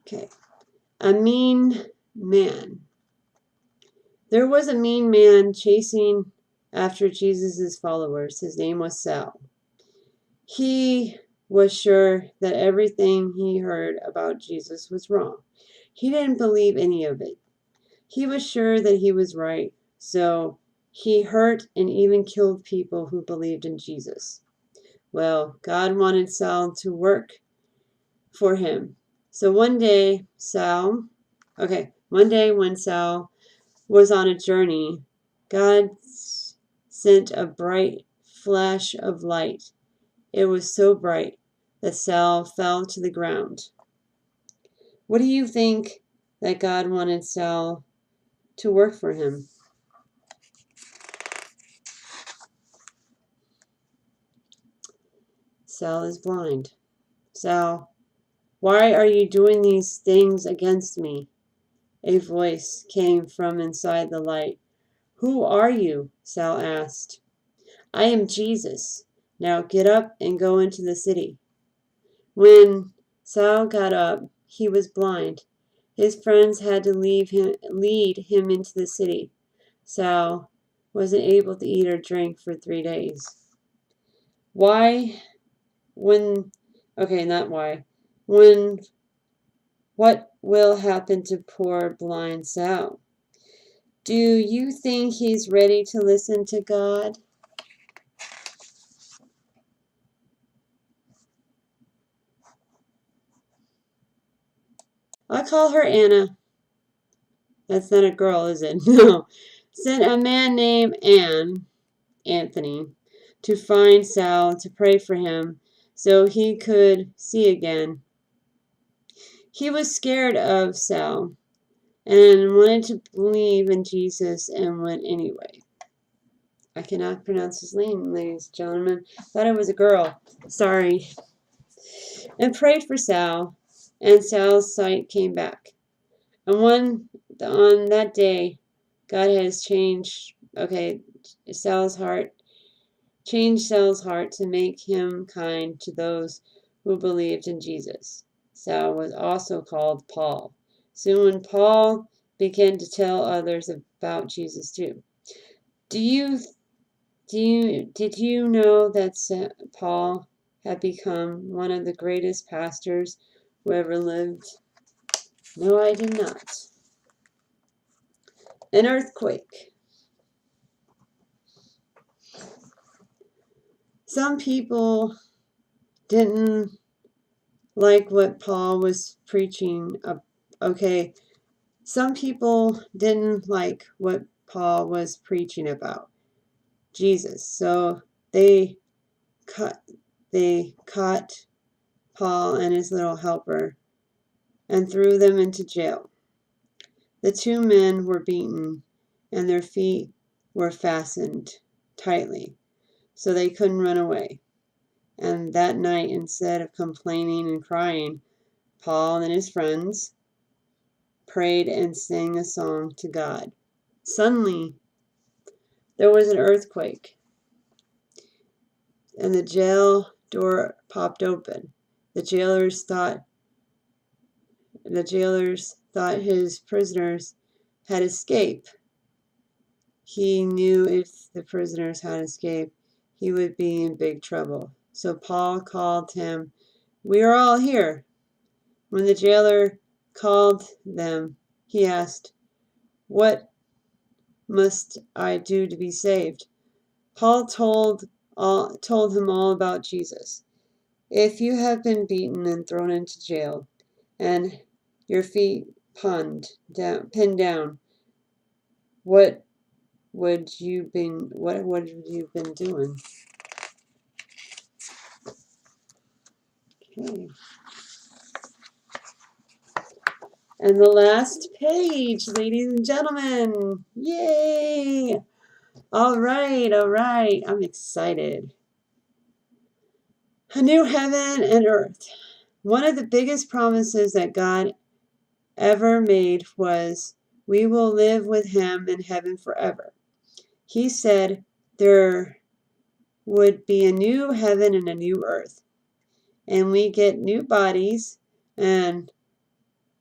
Okay. A mean man. There was a mean man chasing after Jesus' followers. His name was Saul. He was sure that everything he heard about Jesus was wrong. He didn't believe any of it. He was sure that he was right, so he hurt and even killed people who believed in Jesus. Well, God wanted Saul to work for him. So one day when Saul was on a journey, God sent a bright flash of light. It was so bright that Saul fell to the ground. What do you think that God wanted Saul to work for him? Saul is blind. Saul, why are you doing these things against me? A voice came from inside the light. Who are you? Saul asked. I am Jesus. Now get up and go into the city. When Saul got up, he was blind. His friends had to lead him into the city. Saul wasn't able to eat or drink for 3 days. Why? Not why. What will happen to poor blind Saul? Do you think he's ready to listen to God? I'll call her Anna. That's not a girl, is it? No. Sent a man named Anthony, to find Saul to pray for him so he could see again. He was scared of Saul and wanted to believe in Jesus and went anyway. I cannot pronounce his name, ladies and gentlemen. Thought it was a girl. Sorry. And prayed for Saul, and Saul's sight came back. And on that day, God has changed Saul's heart to make him kind to those who believed in Jesus. Saul was also called Paul. Soon when Paul began to tell others about Jesus too. Did you know that Paul had become one of the greatest pastors who ever lived? No, I did not. An earthquake. Some people didn't like what Paul was preaching. Some people didn't like what Paul was preaching about Jesus, so they caught Paul and his little helper and threw them into jail. The 2 men were beaten, and their feet were fastened tightly, so they couldn't run away. And that night, instead of complaining and crying, Paul and his friends prayed and sang a song to God. Suddenly, there was an earthquake, and the jail door popped open. The jailers thought his prisoners had escaped. He knew if the prisoners had escaped, he would be in big trouble. So Paul called him. We are all here. When the jailer called them, he asked, what must I do to be saved? Paul told him all about Jesus. If you have been beaten and thrown into jail, and your feet pinned down, what would you been doing? Okay. And the last page, ladies and gentlemen. Yay! All right. I'm excited. A new heaven and earth. One of the biggest promises that God ever made was we will live with him in heaven forever. He said there would be a new heaven and a new earth. And we get new bodies, and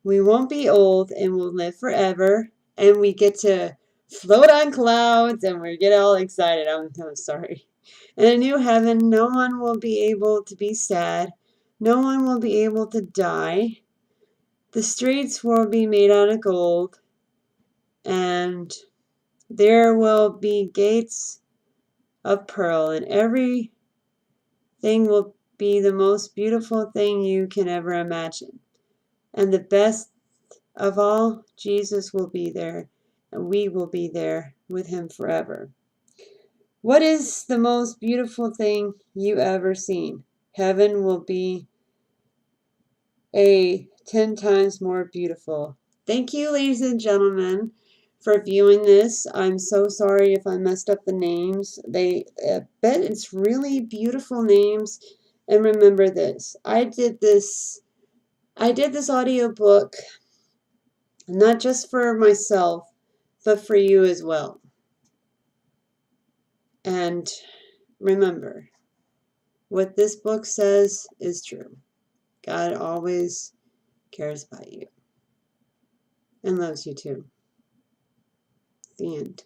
We won't be old and we'll live forever. And we get to float on clouds and we get all excited. I'm sorry. In a new heaven, no one will be able to be sad. No one will be able to die. The streets will be made out of gold. And there will be gates of pearl. And everything will be the most beautiful thing you can ever imagine. And the best of all, Jesus will be there, and we will be there with him forever. What is the most beautiful thing you ever seen? Heaven will be 10 times more beautiful. Thank you, ladies and gentlemen, for viewing this. I'm so sorry if I messed up the names. I bet it's really beautiful names. And remember this, I did this audiobook not just for myself, but for you as well. And remember, what this book says is true. God always cares about you and loves you too. The end.